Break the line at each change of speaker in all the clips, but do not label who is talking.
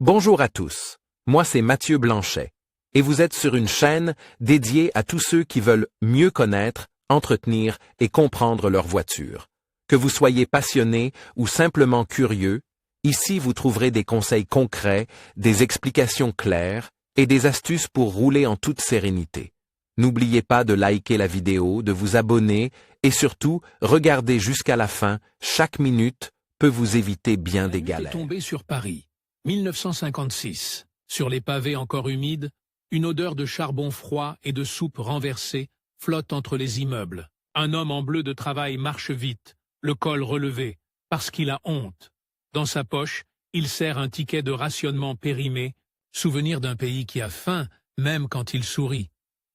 Bonjour à tous, moi c'est Mathieu Blanchet, et vous êtes sur une chaîne dédiée à tous ceux qui veulent mieux connaître, entretenir et comprendre leur voiture. Que vous soyez passionné ou simplement curieux, ici vous trouverez des conseils concrets, des explications claires et des astuces pour rouler en toute sérénité. N'oubliez pas de liker la vidéo, de vous abonner et surtout, regardez jusqu'à la fin, chaque minute peut vous éviter bien des galères.
Tombé sur Paris, 1956. Sur les pavés encore humides, une odeur de charbon froid et de soupe renversée flotte entre les immeubles. Un homme en bleu de travail marche vite, le col relevé, parce qu'il a honte. Dans sa poche, il serre un ticket de rationnement périmé, souvenir d'un pays qui a faim, même quand il sourit.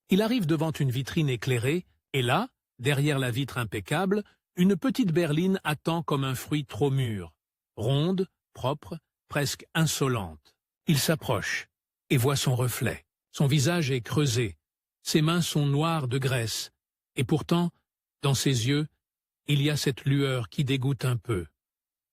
Il arrive devant une vitrine éclairée, et là, derrière la vitre impeccable, une petite berline attend comme un fruit trop mûr. Ronde, propre, presque insolente. Il s'approche et voit son reflet. Son visage est creusé, ses mains sont noires de graisse, et pourtant, dans ses yeux, il y a cette lueur qui dégoûte un peu.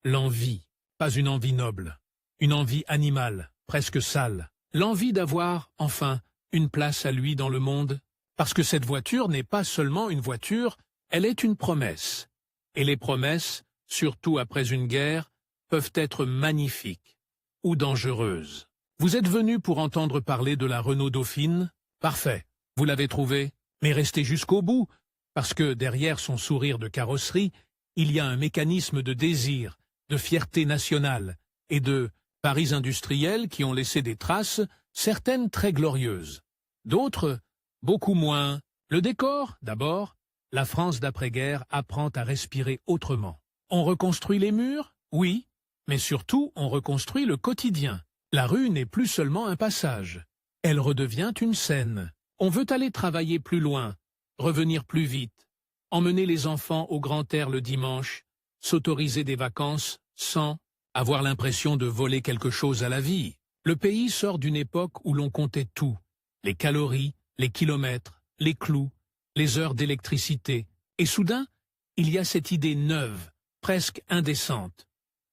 L'envie, pas une envie noble, une envie animale, presque sale. L'envie d'avoir, enfin, une place à lui dans le monde, parce que cette voiture n'est pas seulement une voiture, elle est une promesse. Et les promesses, surtout après une guerre, peuvent être magnifiques ou dangereuses. Vous êtes venu pour entendre parler de la Renault Dauphine? Parfait, vous l'avez trouvée, mais restez jusqu'au bout, parce que derrière son sourire de carrosserie, il y a un mécanisme de désir, de fierté nationale et de paris industriels qui ont laissé des traces, certaines très glorieuses. D'autres, beaucoup moins. Le décor, d'abord. La France d'après-guerre apprend à respirer autrement. On reconstruit les murs? Oui, mais surtout on reconstruit le quotidien. La rue n'est plus seulement un passage. Elle redevient une scène. On veut aller travailler plus loin, revenir plus vite, emmener les enfants au grand air le dimanche, s'autoriser des vacances sans avoir l'impression de voler quelque chose à la vie. Le pays sort d'une époque où l'on comptait tout. Les calories, les kilomètres, les clous, les heures d'électricité. Et soudain, il y a cette idée neuve, presque indécente.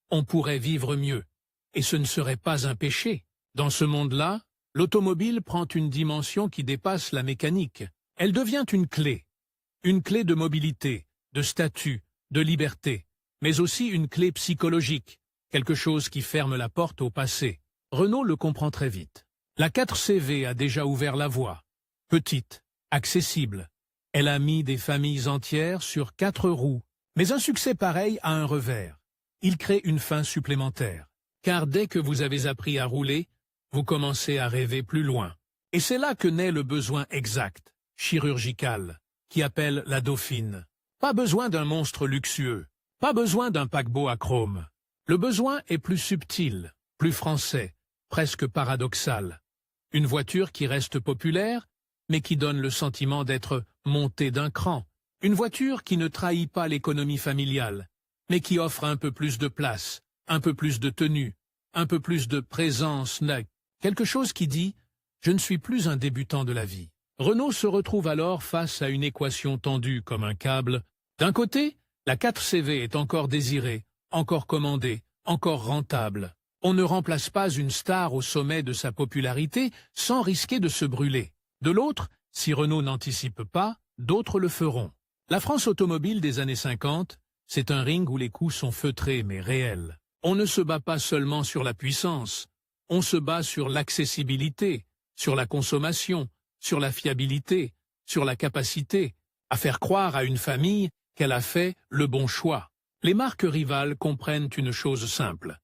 On pourrait vivre mieux. Et ce ne serait pas un péché. Dans ce monde-là, l'automobile prend une dimension qui dépasse la mécanique. Elle devient une clé de mobilité, de statut, de liberté, mais aussi une clé psychologique, quelque chose qui ferme la porte au passé. Renault le comprend très vite. La 4CV a déjà ouvert la voie. Petite, accessible. Elle a mis des familles entières sur 4 roues. Mais un succès pareil a un revers. Il crée une faim supplémentaire. Car dès que vous avez appris à rouler, vous commencez à rêver plus loin. Et c'est là que naît le besoin exact, chirurgical, qui appelle la Dauphine. Pas besoin d'un monstre luxueux, pas besoin d'un paquebot à chrome. Le besoin est plus subtil, plus français, presque paradoxal. Une voiture qui reste populaire, mais qui donne le sentiment d'être montée d'un cran. Une voiture qui ne trahit pas l'économie familiale, mais qui offre un peu plus de place, un peu plus de tenue, un peu plus de présence, quelque chose qui dit « je ne suis plus un débutant de la vie ». Renault se retrouve alors face à une équation tendue comme un câble. D'un côté, la 4CV est encore désirée, encore commandée, encore rentable. On ne remplace pas une star au sommet de sa popularité sans risquer de se brûler. De l'autre, si Renault n'anticipe pas, d'autres le feront. La France automobile des années 50, c'est un ring où les coups sont feutrés mais réels. On ne se bat pas seulement sur la puissance, on se bat sur l'accessibilité, sur la consommation, sur la fiabilité, sur la capacité à faire croire à une famille qu'elle a fait le bon choix. Les marques rivales comprennent une chose simple.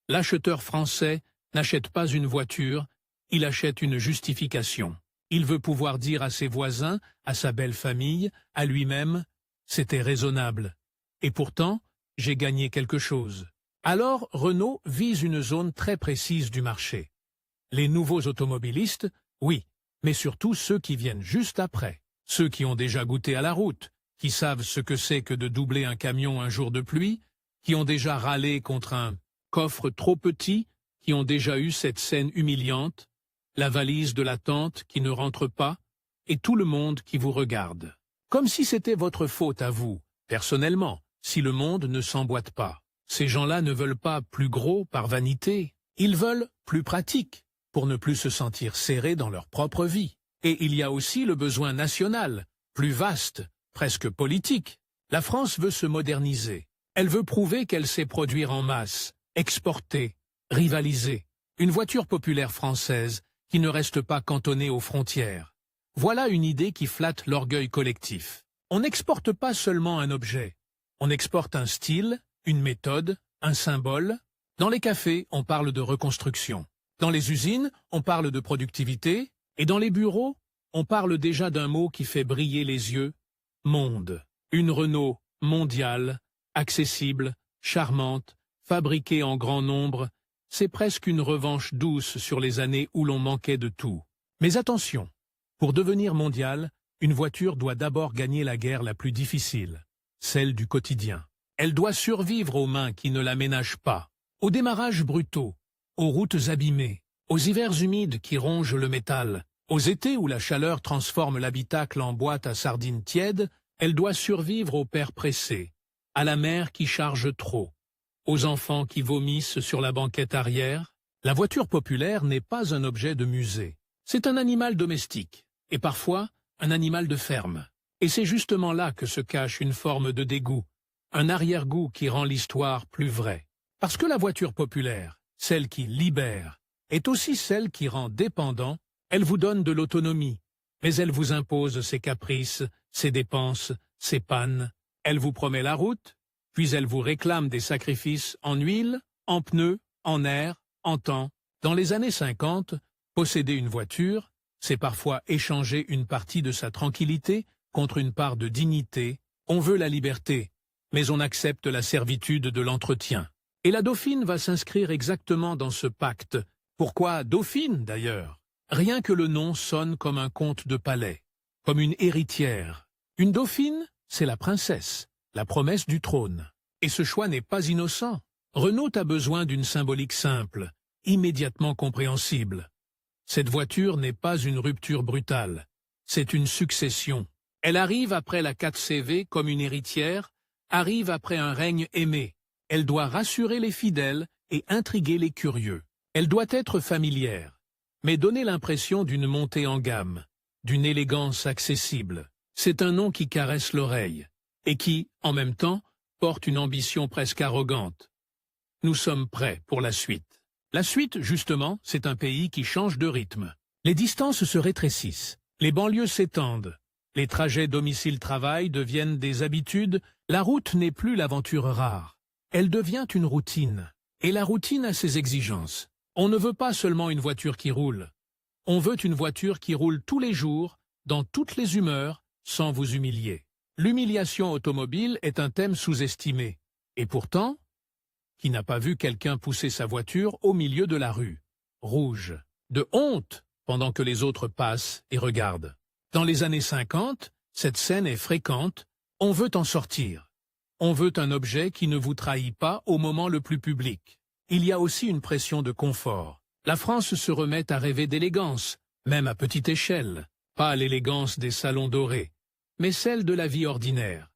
L'acheteur français n'achète pas une voiture, il achète une justification. Il veut pouvoir dire à ses voisins, à sa belle famille, à lui-même, « c'était raisonnable. Et pourtant, j'ai gagné quelque chose ». Alors Renault vise une zone très précise du marché. Les nouveaux automobilistes, oui, mais surtout ceux qui viennent juste après. Ceux qui ont déjà goûté à la route, qui savent ce que c'est que de doubler un camion un jour de pluie, qui ont déjà râlé contre un coffre trop petit, qui ont déjà eu cette scène humiliante, la valise de la tante qui ne rentre pas, et tout le monde qui vous regarde. Comme si c'était votre faute à vous, personnellement, si le monde ne s'emboîte pas. Ces gens-là ne veulent pas plus gros par vanité, Ils veulent plus pratique, pour ne plus se sentir serrés dans leur propre vie. Et il y a aussi le besoin national, plus vaste, presque politique. La France veut se moderniser. Elle veut prouver qu'elle sait produire en masse, exporter, rivaliser. Une voiture populaire française qui ne reste pas cantonnée aux frontières. Voilà une idée qui flatte l'orgueil collectif. On n'exporte pas seulement un objet. On exporte un style, une méthode, un symbole. Dans les cafés, on parle de reconstruction. Dans les usines, on parle de productivité. Et dans les bureaux, on parle déjà d'un mot qui fait briller les yeux. Monde. Une Renault mondiale, accessible, charmante, fabriquée en grand nombre. C'est presque une revanche douce sur les années où l'on manquait de tout. Mais attention, pour devenir mondiale, une voiture doit d'abord gagner la guerre la plus difficile, celle du quotidien. Elle doit survivre aux mains qui ne la ménagent pas, aux démarrages brutaux, aux routes abîmées, aux hivers humides qui rongent le métal, aux étés où la chaleur transforme l'habitacle en boîte à sardines tièdes. Elle doit survivre aux pères pressés, à la mère qui charge trop, aux enfants qui vomissent sur la banquette arrière. La voiture populaire n'est pas un objet de musée. C'est un animal domestique, et parfois un animal de ferme. Et c'est justement là que se cache une forme de dégoût, un arrière-goût qui rend l'histoire plus vraie. Parce que la voiture populaire, celle qui libère, est aussi celle qui rend dépendant. Elle vous donne de l'autonomie, mais elle vous impose ses caprices, ses dépenses, ses pannes. Elle vous promet la route, puis elle vous réclame des sacrifices en huile, en pneus, en air, en temps. Dans les années 50, posséder une voiture, c'est parfois échanger une partie de sa tranquillité contre une part de dignité. On veut la liberté, mais on accepte la servitude de l'entretien. Et la Dauphine va s'inscrire exactement dans ce pacte. Pourquoi Dauphine, d'ailleurs? Rien que le nom sonne comme un conte de palais, comme une héritière. Une dauphine, c'est la princesse, la promesse du trône. Et ce choix n'est pas innocent. Renault a besoin d'une symbolique simple, immédiatement compréhensible. Cette voiture n'est pas une rupture brutale, c'est une succession. Elle arrive après la 4CV comme une héritière, arrive après un règne aimé. Elle doit rassurer les fidèles et intriguer les curieux. Elle doit être familière, mais donner l'impression d'une montée en gamme, d'une élégance accessible. C'est un nom qui caresse l'oreille, et qui, en même temps, porte une ambition presque arrogante. Nous sommes prêts pour la suite. La suite, justement, c'est un pays qui change de rythme. Les distances se rétrécissent, les banlieues s'étendent, les trajets domicile-travail deviennent des habitudes, la route n'est plus l'aventure rare. Elle devient une routine, et la routine a ses exigences. On ne veut pas seulement une voiture qui roule. On veut une voiture qui roule tous les jours, dans toutes les humeurs, sans vous humilier. L'humiliation automobile est un thème sous-estimé. Et pourtant, qui n'a pas vu quelqu'un pousser sa voiture au milieu de la rue, rouge, de honte, pendant que les autres passent et regardent. Dans les années 50, cette scène est fréquente, on veut en sortir. On veut un objet qui ne vous trahit pas au moment le plus public. Il y a aussi une pression de confort. La France se remet à rêver d'élégance, même à petite échelle. Pas l'élégance des salons dorés, mais celle de la vie ordinaire.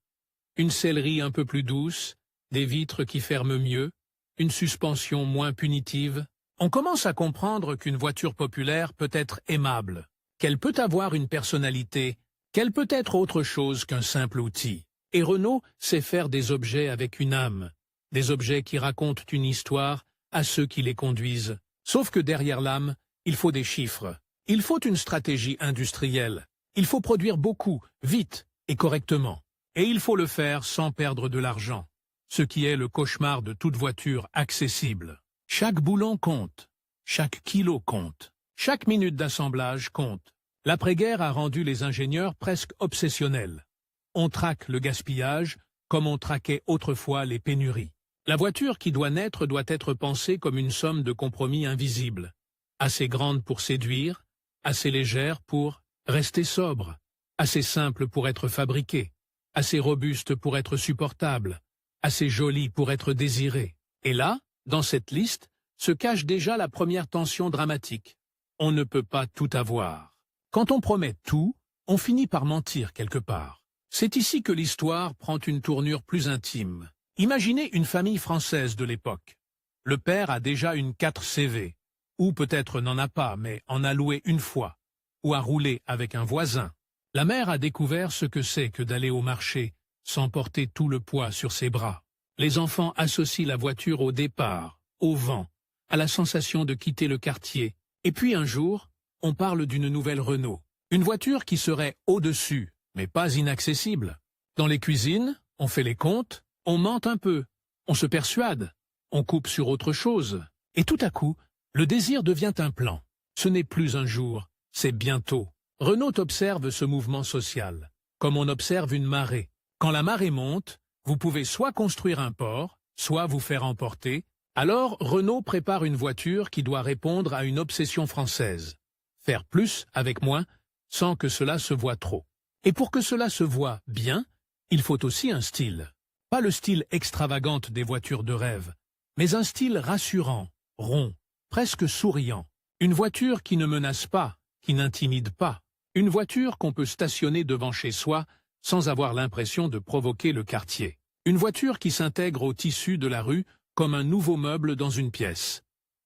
Une sellerie un peu plus douce, des vitres qui ferment mieux, une suspension moins punitive. On commence à comprendre qu'une voiture populaire peut être aimable, qu'elle peut avoir une personnalité, qu'elle peut être autre chose qu'un simple outil. Et Renault sait faire des objets avec une âme, des objets qui racontent une histoire à ceux qui les conduisent. Sauf que derrière l'âme, il faut des chiffres. Il faut une stratégie industrielle. Il faut produire beaucoup, vite et correctement. Et il faut le faire sans perdre de l'argent, ce qui est le cauchemar de toute voiture accessible. Chaque boulon compte, chaque kilo compte, chaque minute d'assemblage compte. L'après-guerre a rendu les ingénieurs presque obsessionnels. On traque le gaspillage comme on traquait autrefois les pénuries. La voiture qui doit naître doit être pensée comme une somme de compromis invisibles, assez grande pour séduire, assez légère pour rester sobre, assez simple pour être fabriquée, assez robuste pour être supportable, assez jolie pour être désirée. Et là, dans cette liste, se cache déjà la première tension dramatique. On ne peut pas tout avoir. Quand on promet tout, on finit par mentir quelque part. C'est ici que l'histoire prend une tournure plus intime. Imaginez une famille française de l'époque. Le père a déjà une 4 CV, ou peut-être n'en a pas, mais en a loué une fois, ou a roulé avec un voisin. La mère a découvert ce que c'est que d'aller au marché sans porter tout le poids sur ses bras. Les enfants associent la voiture au départ, au vent, à la sensation de quitter le quartier. Et puis un jour, on parle d'une nouvelle Renault. Une voiture qui serait au-dessus, mais pas inaccessible. Dans les cuisines, on fait les comptes, on mente un peu, on se persuade, on coupe sur autre chose. Et tout à coup, le désir devient un plan. Ce n'est plus un jour, c'est bientôt. Renault observe ce mouvement social, comme on observe une marée. Quand la marée monte, vous pouvez soit construire un port, soit vous faire emporter. Alors Renault prépare une voiture qui doit répondre à une obsession française. Faire plus avec moins, sans que cela se voie trop. Et pour que cela se voie bien, il faut aussi un style. Pas le style extravagant des voitures de rêve, mais un style rassurant, rond, presque souriant. Une voiture qui ne menace pas, qui n'intimide pas. Une voiture qu'on peut stationner devant chez soi sans avoir l'impression de provoquer le quartier. Une voiture qui s'intègre au tissu de la rue comme un nouveau meuble dans une pièce.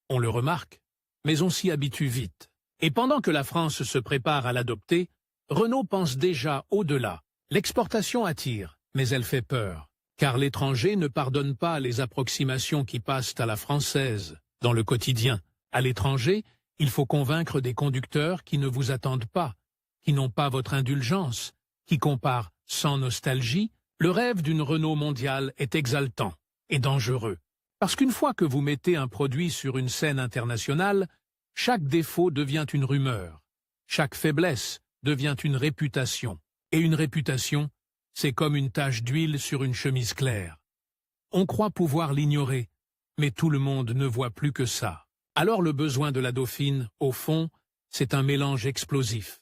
On le remarque, mais on s'y habitue vite. Et pendant que la France se prépare à l'adopter, Renault pense déjà au-delà. L'exportation attire, mais elle fait peur, car l'étranger ne pardonne pas les approximations qui passent à la française. Dans le quotidien, à l'étranger, il faut convaincre des conducteurs qui ne vous attendent pas, qui n'ont pas votre indulgence, qui comparent sans nostalgie. Le rêve d'une Renault mondiale est exaltant et dangereux. Parce qu'une fois que vous mettez un produit sur une scène internationale, chaque défaut devient une rumeur, chaque faiblesse devient une réputation. Et une réputation, c'est comme une tache d'huile sur une chemise claire. On croit pouvoir l'ignorer, mais tout le monde ne voit plus que ça. Alors le besoin de la Dauphine, au fond, c'est un mélange explosif.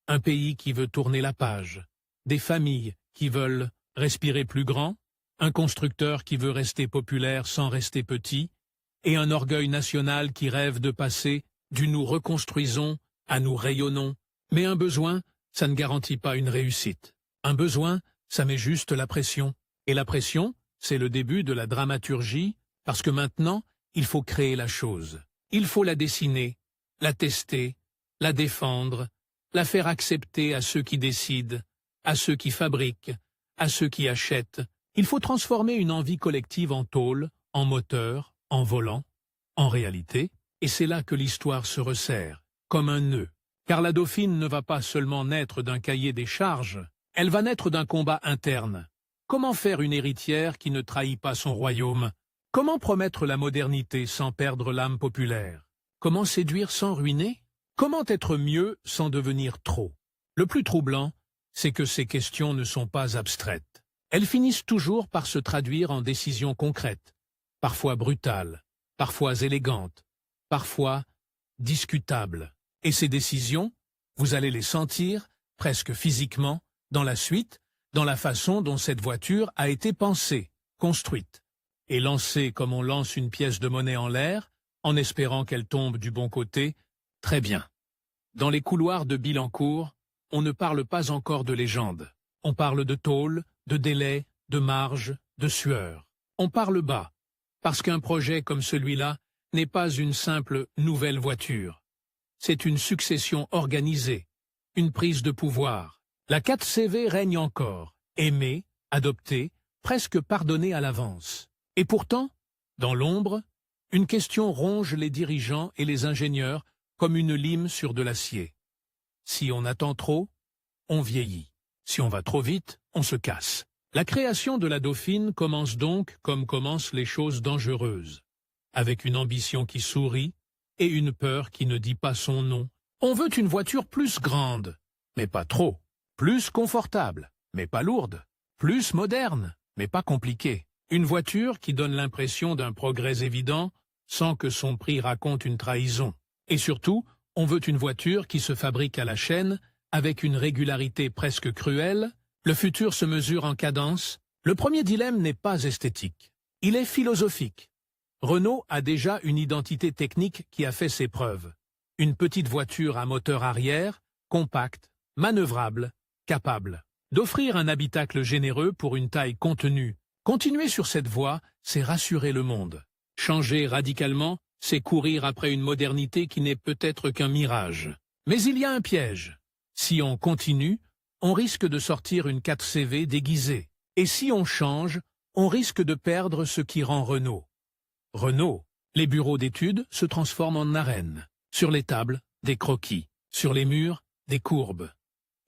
Un pays qui veut tourner la page, des familles qui veulent respirer plus grand, un constructeur qui veut rester populaire sans rester petit, et un orgueil national qui rêve de passer du nous reconstruisons à nous rayonnons. Mais un besoin, ça ne garantit pas une réussite. Un besoin, ça met juste la pression. Et la pression, c'est le début de la dramaturgie, parce que maintenant, il faut créer la chose. Il faut la dessiner, la tester, la défendre, la faire accepter à ceux qui décident, à ceux qui fabriquent, à ceux qui achètent. Il faut transformer une envie collective en tôle, en moteur, en volant, en réalité, et c'est là que l'histoire se resserre, comme un nœud. Car la Dauphine ne va pas seulement naître d'un cahier des charges, elle va naître d'un combat interne. Comment faire une héritière qui ne trahit pas son royaume? Comment promettre la modernité sans perdre l'âme populaire? Comment séduire sans ruiner? Comment être mieux sans devenir trop? Le plus troublant, c'est que ces questions ne sont pas abstraites. Elles finissent toujours par se traduire en décisions concrètes, parfois brutales, parfois élégantes, parfois discutables. Et ces décisions, vous allez les sentir, presque physiquement, dans la suite, dans la façon dont cette voiture a été pensée, construite, et lancée comme on lance une pièce de monnaie en l'air, en espérant qu'elle tombe du bon côté. Très bien. Dans les couloirs de Billancourt, on ne parle pas encore de légende. On parle de tôle, de délai, de marge, de sueur. On parle bas, parce qu'un projet comme celui-là n'est pas une simple nouvelle voiture. C'est une succession organisée, une prise de pouvoir. La 4CV règne encore, aimée, adoptée, presque pardonnée à l'avance. Et pourtant, dans l'ombre, une question ronge les dirigeants et les ingénieurs comme une lime sur de l'acier. Si on attend trop, on vieillit. Si on va trop vite, on se casse. La création de la Dauphine commence donc comme commencent les choses dangereuses, avec une ambition qui sourit, et une peur qui ne dit pas son nom. On veut une voiture plus grande, mais pas trop, plus confortable, mais pas lourde, plus moderne, mais pas compliquée. Une voiture qui donne l'impression d'un progrès évident, sans que son prix raconte une trahison. Et surtout, on veut une voiture qui se fabrique à la chaîne, avec une régularité presque cruelle. Le futur se mesure en cadence. Le premier dilemme n'est pas esthétique, il est philosophique. Renault a déjà une identité technique qui a fait ses preuves. Une petite voiture à moteur arrière, compacte, manœuvrable, capable d'offrir un habitacle généreux pour une taille contenue. Continuer sur cette voie, c'est rassurer le monde. Changer radicalement, c'est courir après une modernité qui n'est peut-être qu'un mirage. Mais il y a un piège. Si on continue, on risque de sortir une 4CV déguisée. Et si on change, on risque de perdre ce qui rend Renault. Renault, les bureaux d'études se transforment en arènes. Sur les tables, des croquis. Sur les murs, des courbes.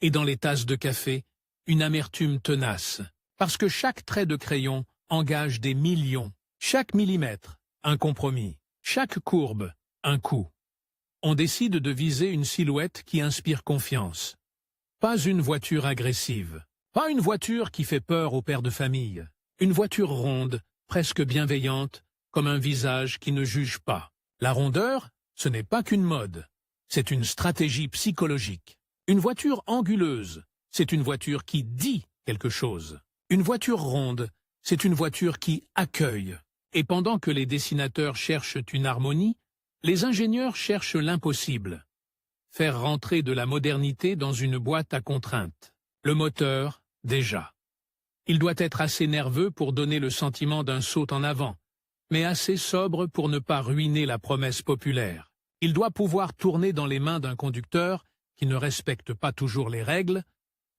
Et dans les tasses de café, une amertume tenace. Parce que chaque trait de crayon engage des millions. Chaque millimètre, un compromis. Chaque courbe, un coup. On décide de viser une silhouette qui inspire confiance. Pas une voiture agressive. Pas une voiture qui fait peur aux pères de famille. Une voiture ronde, presque bienveillante, comme un visage qui ne juge pas. La rondeur, ce n'est pas qu'une mode. C'est une stratégie psychologique. Une voiture anguleuse, c'est une voiture qui dit quelque chose. Une voiture ronde, c'est une voiture qui accueille. Et pendant que les dessinateurs cherchent une harmonie, les ingénieurs cherchent l'impossible. Faire rentrer de la modernité dans une boîte à contraintes. Le moteur, déjà. Il doit être assez nerveux pour donner le sentiment d'un saut en avant, mais assez sobre pour ne pas ruiner la promesse populaire. Il doit pouvoir tourner dans les mains d'un conducteur qui ne respecte pas toujours les règles,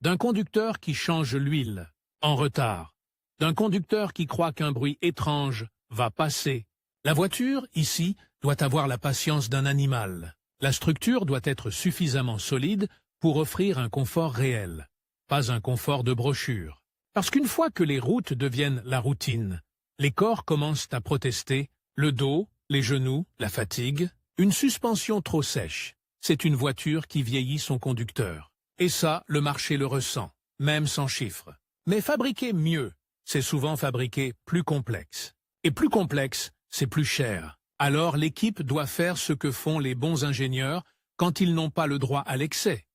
d'un conducteur qui change l'huile, en retard, d'un conducteur qui croit qu'un bruit étrange va passer. La voiture, ici, doit avoir la patience d'un animal. La structure doit être suffisamment solide pour offrir un confort réel, pas un confort de brochure. Parce qu'une fois que les routes deviennent la routine, les corps commencent à protester, le dos, les genoux, la fatigue, une suspension trop sèche. C'est une voiture qui vieillit son conducteur. Et ça, le marché le ressent, même sans chiffres. Mais fabriquer mieux, c'est souvent fabriquer plus complexe. Et plus complexe, c'est plus cher. Alors l'équipe doit faire ce que font les bons ingénieurs quand ils n'ont pas le droit à l'excès.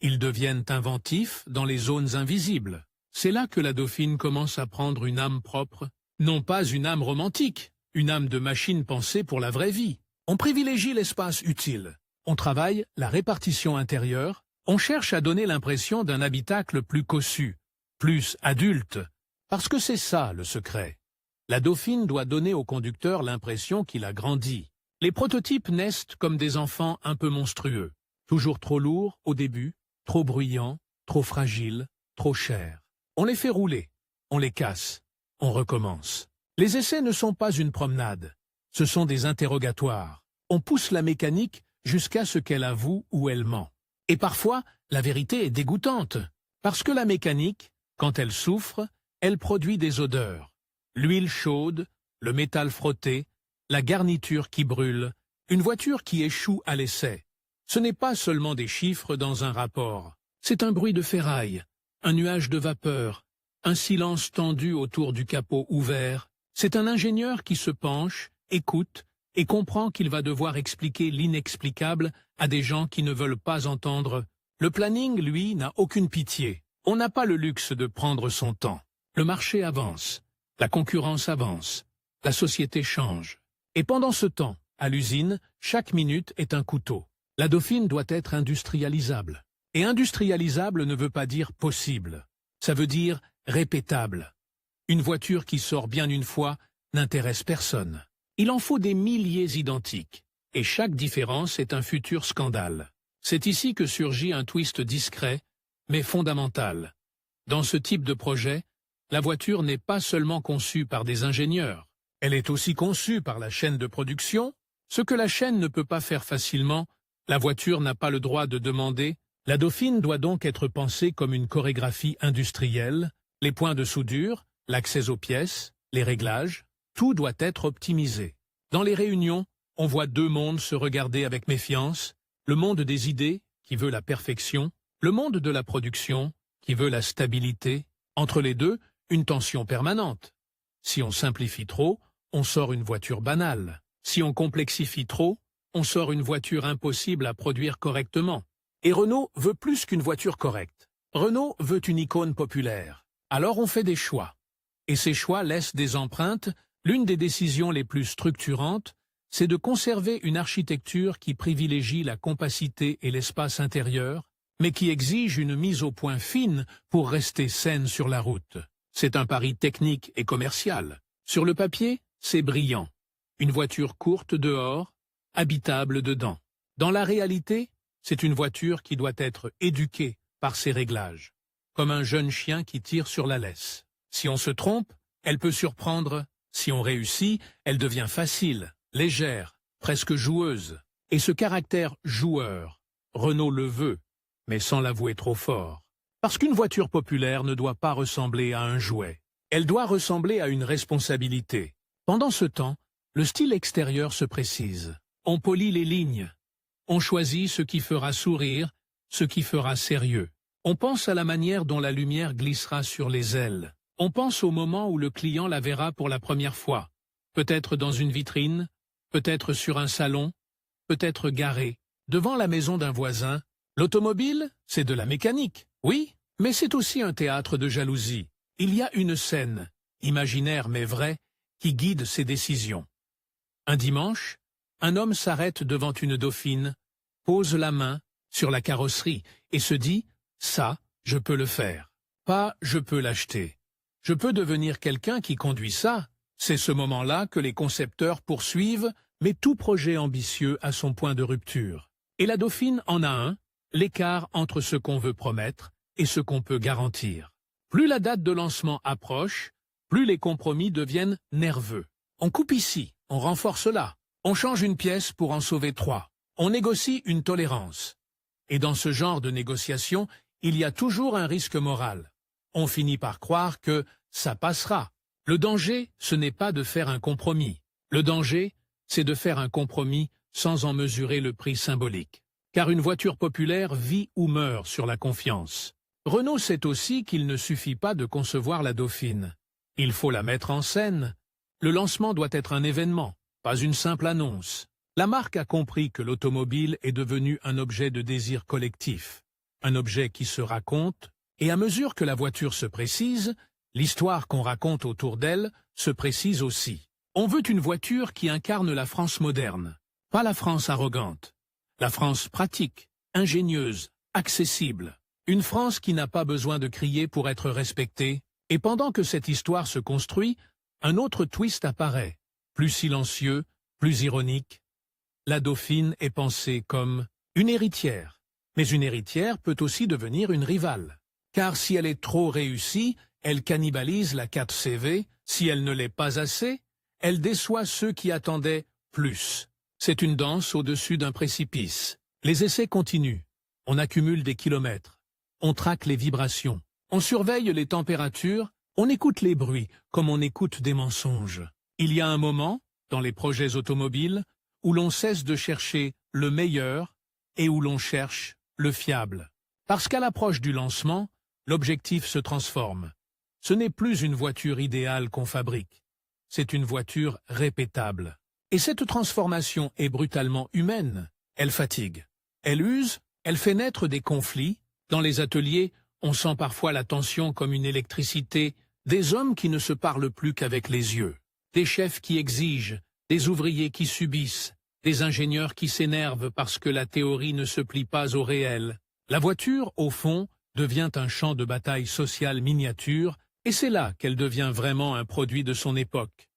Ils deviennent inventifs dans les zones invisibles. C'est là que la Dauphine commence à prendre une âme propre, non pas une âme romantique, une âme de machine pensée pour la vraie vie. On privilégie l'espace utile. On travaille la répartition intérieure. On cherche à donner l'impression d'un habitacle plus cossu, plus adulte, parce que c'est ça le secret. La Dauphine doit donner au conducteur l'impression qu'il a grandi. Les prototypes naissent comme des enfants un peu monstrueux, toujours trop lourds au début, trop bruyants, trop fragiles, trop chers. On les fait rouler, on les casse, on recommence. Les essais ne sont pas une promenade, ce sont des interrogatoires. On pousse la mécanique jusqu'à ce qu'elle avoue où elle ment. Et parfois, la vérité est dégoûtante, parce que la mécanique, quand elle souffre, elle produit des odeurs. L'huile chaude, le métal frotté, la garniture qui brûle, une voiture qui échoue à l'essai. Ce n'est pas seulement des chiffres dans un rapport, c'est un bruit de ferraille, un nuage de vapeur, un silence tendu autour du capot ouvert. C'est un ingénieur qui se penche, écoute, et comprend qu'il va devoir expliquer l'inexplicable à des gens qui ne veulent pas entendre. Le planning, lui, n'a aucune pitié. On n'a pas le luxe de prendre son temps. Le marché avance, la concurrence avance, la société change. Et pendant ce temps, à l'usine, chaque minute est un couteau. La Dauphine doit être industrialisable. Et industrialisable ne veut pas dire possible. Ça veut dire répétable. Une voiture qui sort bien une fois n'intéresse personne. Il en faut des milliers identiques, et chaque différence est un futur scandale. C'est ici que surgit un twist discret, mais fondamental. Dans ce type de projet, la voiture n'est pas seulement conçue par des ingénieurs, elle est aussi conçue par la chaîne de production. Ce que la chaîne ne peut pas faire facilement, la voiture n'a pas le droit de demander. La Dauphine doit donc être pensée comme une chorégraphie industrielle, les points de soudure, l'accès aux pièces, les réglages. Tout doit être optimisé. Dans les réunions, on voit deux mondes se regarder avec méfiance, le monde des idées, qui veut la perfection, le monde de la production, qui veut la stabilité. Entre les deux, une tension permanente. Si on simplifie trop, on sort une voiture banale. Si on complexifie trop, on sort une voiture impossible à produire correctement. Et Renault veut plus qu'une voiture correcte. Renault veut une icône populaire. Alors on fait des choix. Et ces choix laissent des empreintes. L'une des décisions les plus structurantes, c'est de conserver une architecture qui privilégie la compacité et l'espace intérieur, mais qui exige une mise au point fine pour rester saine sur la route. C'est un pari technique et commercial. Sur le papier, c'est brillant. une voiture courte dehors, habitable dedans. Dans la réalité, c'est une voiture qui doit être éduquée par ses réglages, comme un jeune chien qui tire sur la laisse. Si on se trompe, elle peut surprendre. Si on réussit, elle devient facile, légère, presque joueuse. Et ce caractère joueur, Renault le veut, mais sans l'avouer trop fort. Parce qu'une voiture populaire ne doit pas ressembler à un jouet. Elle doit ressembler à une responsabilité. Pendant ce temps, le style extérieur se précise. On polit les lignes. On choisit ce qui fera sourire, ce qui fera sérieux. On pense à la manière dont la lumière glissera sur les ailes. On pense au moment où le client la verra pour la première fois. Peut-être dans une vitrine, peut-être sur un salon, peut-être garé, devant la maison d'un voisin. L'automobile, c'est de la mécanique, oui, mais c'est aussi un théâtre de jalousie. Il y a une scène, imaginaire mais vraie, qui guide ses décisions. Un dimanche, un homme s'arrête devant une Dauphine, pose la main sur la carrosserie et se dit « ça, je peux le faire ». Pas « je peux l'acheter ». Je peux devenir quelqu'un qui conduit ça. C'est ce moment-là que les concepteurs poursuivent, mais tout projet ambitieux a son point de rupture. Et la Dauphine en a un, l'écart entre ce qu'on veut promettre et ce qu'on peut garantir. Plus la date de lancement approche, plus les compromis deviennent nerveux. On coupe ici, on renforce là, on change une pièce pour en sauver 3. On négocie une tolérance. Et dans ce genre de négociation, il y a toujours un risque moral. On finit par croire que ça passera. Le danger, ce n'est pas de faire un compromis. Le danger, c'est de faire un compromis sans en mesurer le prix symbolique. Car une voiture populaire vit ou meurt sur la confiance. Renault sait aussi qu'il ne suffit pas de concevoir la Dauphine. Il faut la mettre en scène. Le lancement doit être un événement, pas une simple annonce. La marque a compris que l'automobile est devenue un objet de désir collectif, un objet qui se raconte, et à mesure que la voiture se précise, l'histoire qu'on raconte autour d'elle se précise aussi. On veut une voiture qui incarne la France moderne, pas la France arrogante. La France pratique, ingénieuse, accessible. Une France qui n'a pas besoin de crier pour être respectée. Et pendant que cette histoire se construit, un autre twist apparaît, plus silencieux, plus ironique. La Dauphine est pensée comme une héritière. Mais une héritière peut aussi devenir une rivale. Car si elle est trop réussie, elle cannibalise la 4CV. Si elle ne l'est pas assez, elle déçoit ceux qui attendaient plus. C'est une danse au-dessus d'un précipice. Les essais continuent. On accumule des kilomètres. On traque les vibrations. On surveille les températures. On écoute les bruits comme on écoute des mensonges. Il y a un moment, dans les projets automobiles, où l'on cesse de chercher le meilleur et où l'on cherche le fiable. Parce qu'à l'approche du lancement, l'objectif se transforme. Ce n'est plus une voiture idéale qu'on fabrique. C'est une voiture répétable. Et cette transformation est brutalement humaine. Elle fatigue. Elle use, elle fait naître des conflits. Dans les ateliers, on sent parfois la tension comme une électricité, des hommes qui ne se parlent plus qu'avec les yeux, des chefs qui exigent, des ouvriers qui subissent, des ingénieurs qui s'énervent parce que la théorie ne se plie pas au réel. La voiture, au fond, devient un champ de bataille sociale miniature, et c'est là qu'elle devient vraiment un produit de son époque.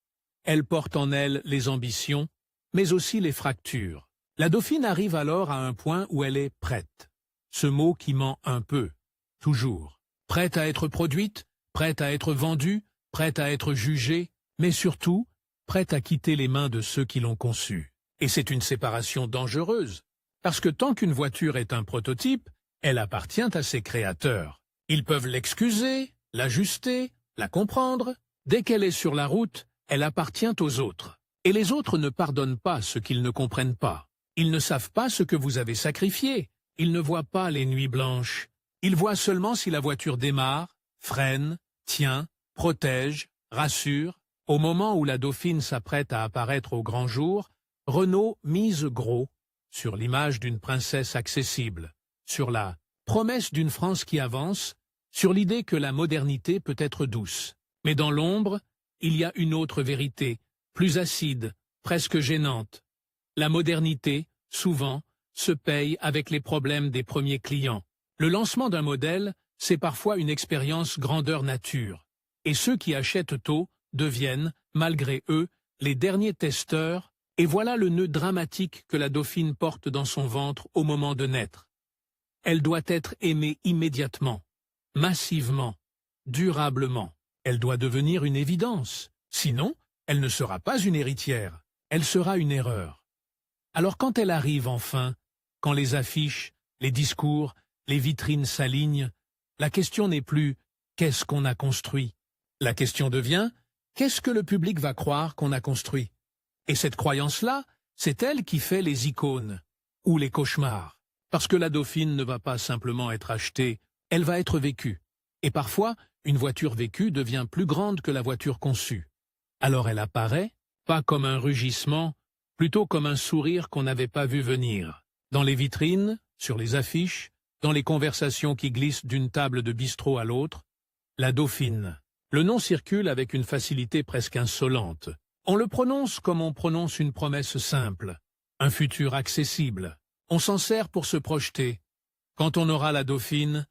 Elle porte en elle les ambitions, mais aussi les fractures. La Dauphine arrive alors à un point où elle est prête. Ce mot qui ment un peu, toujours. Prête à être produite, prête à être vendue, prête à être jugée, mais surtout, prête à quitter les mains de ceux qui l'ont conçue. Et c'est une séparation dangereuse, parce que tant qu'une voiture est un prototype, elle appartient à ses créateurs. Ils peuvent l'excuser, l'ajuster, la comprendre. Dès qu'elle est sur la route, elle appartient aux autres. Et les autres ne pardonnent pas ce qu'ils ne comprennent pas. Ils ne savent pas ce que vous avez sacrifié. Ils ne voient pas les nuits blanches. Ils voient seulement si la voiture démarre, freine, tient, protège, rassure. Au moment où la Dauphine s'apprête à apparaître au grand jour, Renault mise gros sur l'image d'une princesse accessible, sur la promesse d'une France qui avance, sur l'idée que la modernité peut être douce. Mais dans l'ombre, il y a une autre vérité, plus acide, presque gênante. La modernité, souvent, se paye avec les problèmes des premiers clients. Le lancement d'un modèle, c'est parfois une expérience grandeur nature. Et ceux qui achètent tôt deviennent, malgré eux, les derniers testeurs, et voilà le nœud dramatique que la dauphine porte dans son ventre au moment de naître. Elle doit être aimée immédiatement, massivement, durablement. Elle doit devenir une évidence. Sinon, elle ne sera pas une héritière. Elle sera une erreur. Alors quand elle arrive enfin, quand les affiches, les discours, les vitrines s'alignent, la question n'est plus « qu'est-ce qu'on a construit ?» La question devient « qu'est-ce que le public va croire qu'on a construit ?» Et cette croyance-là, c'est elle qui fait les icônes ou les cauchemars. Parce que la dauphine ne va pas simplement être achetée, elle va être vécue. Et parfois, une voiture vécue devient plus grande que la voiture conçue. Alors elle apparaît, pas comme un rugissement, plutôt comme un sourire qu'on n'avait pas vu venir. Dans les vitrines, sur les affiches, dans les conversations qui glissent d'une table de bistrot à l'autre, la dauphine. Le nom circule avec une facilité presque insolente. On le prononce comme on prononce une promesse simple, un futur accessible. On s'en sert pour se projeter. Quand on aura la dauphine,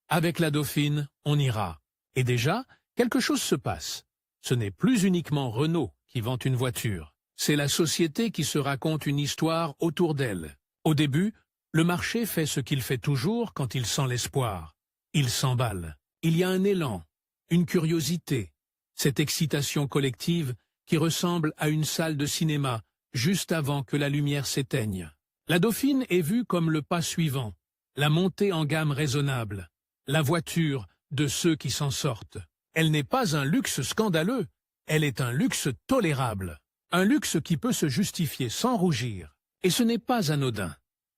avec la dauphine, on ira. Et déjà, quelque chose se passe. Ce n'est plus uniquement Renault qui vend une voiture. C'est la société qui se raconte une histoire autour d'elle. Au début, le marché fait ce qu'il fait toujours quand il sent l'espoir. Il s'emballe. Il y a un élan, une curiosité, cette excitation collective qui ressemble à une salle de cinéma juste avant que la lumière s'éteigne. La dauphine est vue comme le pas suivant, la montée en gamme raisonnable, la voiture de ceux qui s'en sortent. Elle n'est pas un luxe scandaleux, elle est un luxe tolérable, un luxe qui peut se justifier sans rougir. Et ce n'est pas anodin.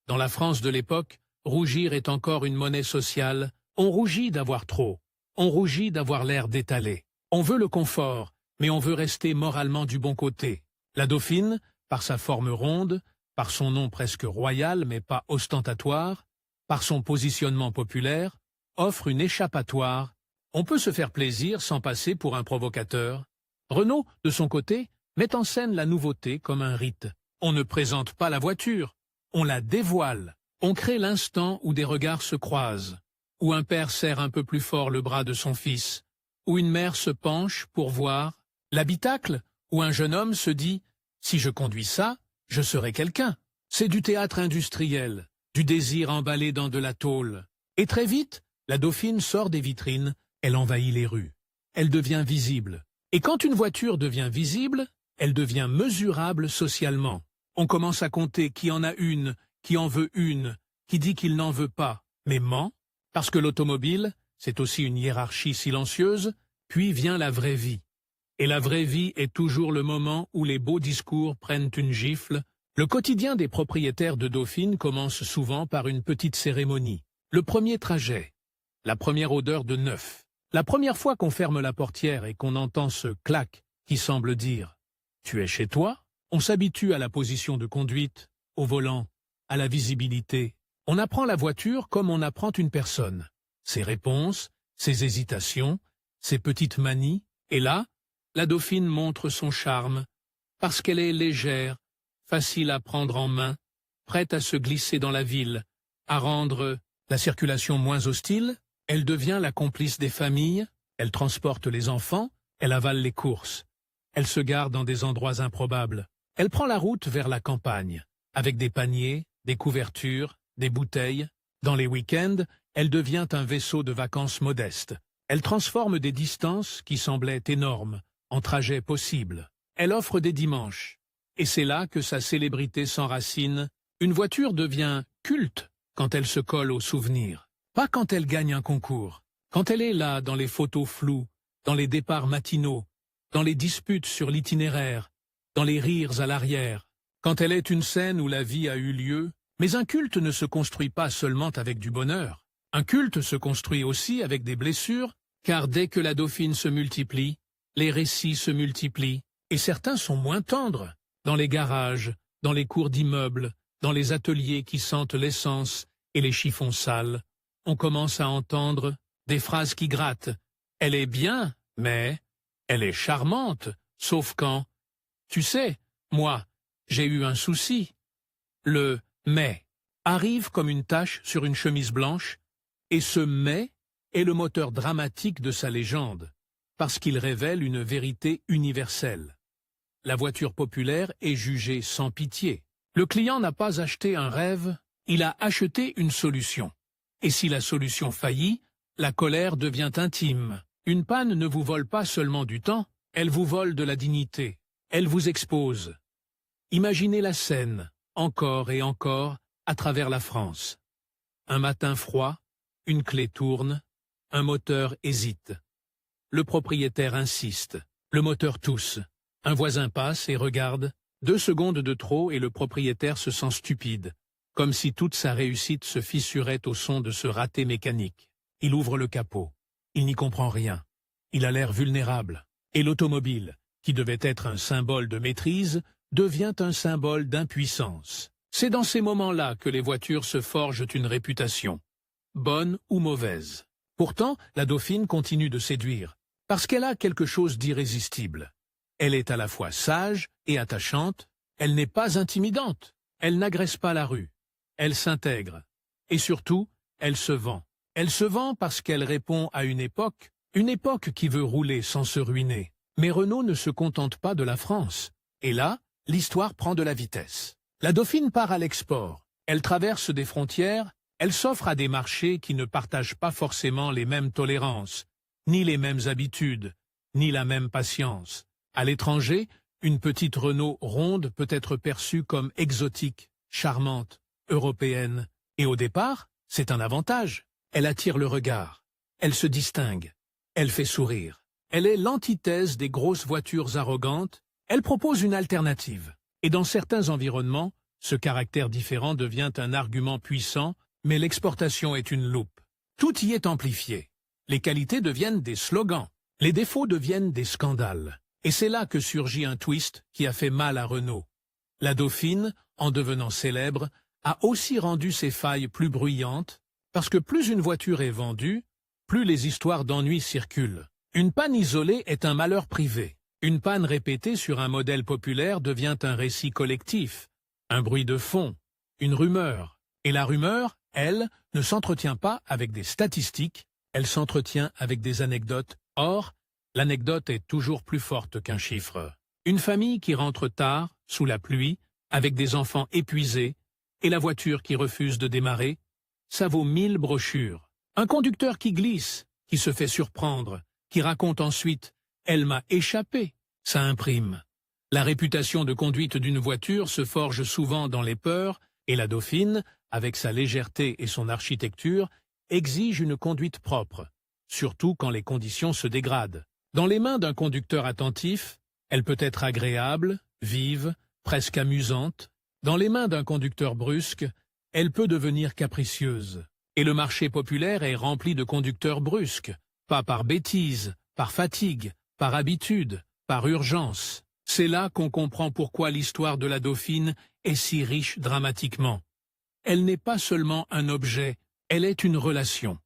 Dans la France de l'époque, rougir est encore une monnaie sociale. On rougit d'avoir trop, on rougit d'avoir l'air d'étaler. On veut le confort, mais on veut rester moralement du bon côté. La dauphine, par sa forme ronde, par son nom presque royal mais pas ostentatoire, par son positionnement populaire, offre une échappatoire. On peut se faire plaisir sans passer pour un provocateur. Renault, de son côté, met en scène la nouveauté comme un rite. On ne présente pas la voiture, on la dévoile. On crée l'instant où des regards se croisent, où un père serre un peu plus fort le bras de son fils, où une mère se penche pour voir l'habitacle, où un jeune homme se dit « si je conduis ça, je serai quelqu'un ». C'est du théâtre industriel, du désir emballé dans de la tôle. Et très vite, la dauphine sort des vitrines, elle envahit les rues. Elle devient visible. Et quand une voiture devient visible, elle devient mesurable socialement. On commence à compter qui en a une, qui en veut une, qui dit qu'il n'en veut pas, mais ment, parce que l'automobile, c'est aussi une hiérarchie silencieuse, puis vient la vraie vie. Et la vraie vie est toujours le moment où les beaux discours prennent une gifle. Le quotidien des propriétaires de dauphines commence souvent par une petite cérémonie. Le premier trajet, la première odeur de neuf, la première fois qu'on ferme la portière et qu'on entend ce clac qui semble dire « tu es chez toi ?» On s'habitue à la position de conduite, au volant, à la visibilité. On apprend la voiture comme on apprend une personne. Ses réponses, ses hésitations, ses petites manies. Et là, la dauphine montre son charme, parce qu'elle est légère, facile à prendre en main, prête à se glisser dans la ville, à rendre la circulation moins hostile. Elle devient la complice des familles, elle transporte les enfants, elle avale les courses. Elle se gare dans des endroits improbables. Elle prend la route vers la campagne, avec des paniers, des couvertures, des bouteilles. Dans les week-ends, elle devient un vaisseau de vacances modeste. Elle transforme des distances qui semblaient énormes en trajets possibles. Elle offre des dimanches. Et c'est là que sa célébrité s'enracine. Une voiture devient culte quand elle se colle au souvenir. Pas quand elle gagne un concours. Quand elle est là dans les photos floues, dans les départs matinaux, dans les disputes sur l'itinéraire, dans les rires à l'arrière, quand elle est une scène où la vie a eu lieu. Mais un culte ne se construit pas seulement avec du bonheur. Un culte se construit aussi avec des blessures, car dès que la dauphine se multiplie, les récits se multiplient, et certains sont moins tendres. Dans les garages, dans les cours d'immeubles, dans les ateliers qui sentent l'essence et les chiffons sales, on commence à entendre des phrases qui grattent. Elle est bien, mais elle est charmante, sauf quand... Tu sais, moi, j'ai eu un souci. Le « mais » arrive comme une tache sur une chemise blanche, et ce « mais » est le moteur dramatique de sa légende, parce qu'il révèle une vérité universelle. la voiture populaire est jugée sans pitié. Le client n'a pas acheté un rêve, il a acheté une solution. Et si la solution faillit, la colère devient intime. Une panne ne vous vole pas seulement du temps, elle vous vole de la dignité. Elle vous expose. Imaginez la scène, encore et encore, à travers la France. Un matin froid, une clé tourne, un moteur hésite. Le propriétaire insiste, le moteur tousse. Un voisin passe et regarde, 2 secondes de trop et le propriétaire se sent stupide, comme si toute sa réussite se fissurait au son de ce raté mécanique. Il ouvre le capot. Il n'y comprend rien. Il a l'air vulnérable. Et l'automobile, qui devait être un symbole de maîtrise, devient un symbole d'impuissance. C'est dans ces moments-là que les voitures se forgent une réputation, bonne ou mauvaise. Pourtant, la Dauphine continue de séduire, parce qu'elle a quelque chose d'irrésistible. Elle est à la fois sage et attachante, elle n'est pas intimidante, elle n'agresse pas la rue, elle s'intègre, et surtout, elle se vend. Elle se vend parce qu'elle répond à une époque qui veut rouler sans se ruiner. Mais Renault ne se contente pas de la France. Et là, l'histoire prend de la vitesse. La Dauphine part à l'export. Elle traverse des frontières, elle s'offre à des marchés qui ne partagent pas forcément les mêmes tolérances, ni les mêmes habitudes, ni la même patience. À l'étranger, une petite Renault ronde peut être perçue comme exotique, charmante, européenne. Et au départ, c'est un avantage. Elle attire le regard. Elle se distingue. Elle fait sourire. Elle est l'antithèse des grosses voitures arrogantes. Elle propose une alternative. Et dans certains environnements, ce caractère différent devient un argument puissant, mais l'exportation est une loupe. Tout y est amplifié. Les qualités deviennent des slogans. Les défauts deviennent des scandales. Et c'est là que surgit un twist qui a fait mal à Renault. La Dauphine, en devenant célèbre, a aussi rendu ses failles plus bruyantes, parce que plus une voiture est vendue, plus les histoires d'ennui circulent. Une panne isolée est un malheur privé. Une panne répétée sur un modèle populaire devient un récit collectif, un bruit de fond, une rumeur. Et la rumeur, elle, ne s'entretient pas avec des statistiques, elle s'entretient avec des anecdotes. Or, l'anecdote est toujours plus forte qu'un chiffre. Une famille qui rentre tard, sous la pluie, avec des enfants épuisés, et la voiture qui refuse de démarrer, ça vaut 1000 brochures. Un conducteur qui glisse, qui se fait surprendre, qui raconte ensuite « Elle m'a échappé », ça imprime. La réputation de conduite d'une voiture se forge souvent dans les peurs, et la Dauphine, avec sa légèreté et son architecture, exige une conduite propre, surtout quand les conditions se dégradent. Dans les mains d'un conducteur attentif, elle peut être agréable, vive, presque amusante. Dans les mains d'un conducteur brusque, elle peut devenir capricieuse. Et le marché populaire est rempli de conducteurs brusques, pas par bêtise, par fatigue, par habitude, par urgence. C'est là qu'on comprend pourquoi l'histoire de la Dauphine est si riche dramatiquement. Elle n'est pas seulement un objet, elle est une relation.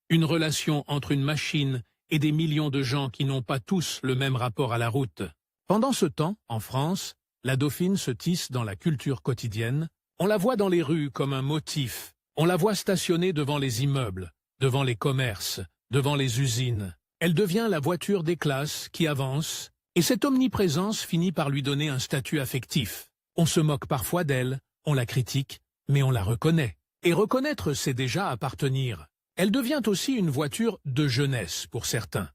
Une relation entre une machine et des millions de gens qui n'ont pas tous le même rapport à la route. Pendant ce temps, en France, la Dauphine se tisse dans la culture quotidienne. On la voit dans les rues comme un motif. On la voit stationnée devant les immeubles, devant les commerces, devant les usines. Elle devient la voiture des classes qui avance, et cette omniprésence finit par lui donner un statut affectif. On se moque parfois d'elle, on la critique, mais on la reconnaît. Et reconnaître, c'est déjà appartenir. Elle devient aussi une voiture de jeunesse pour certains.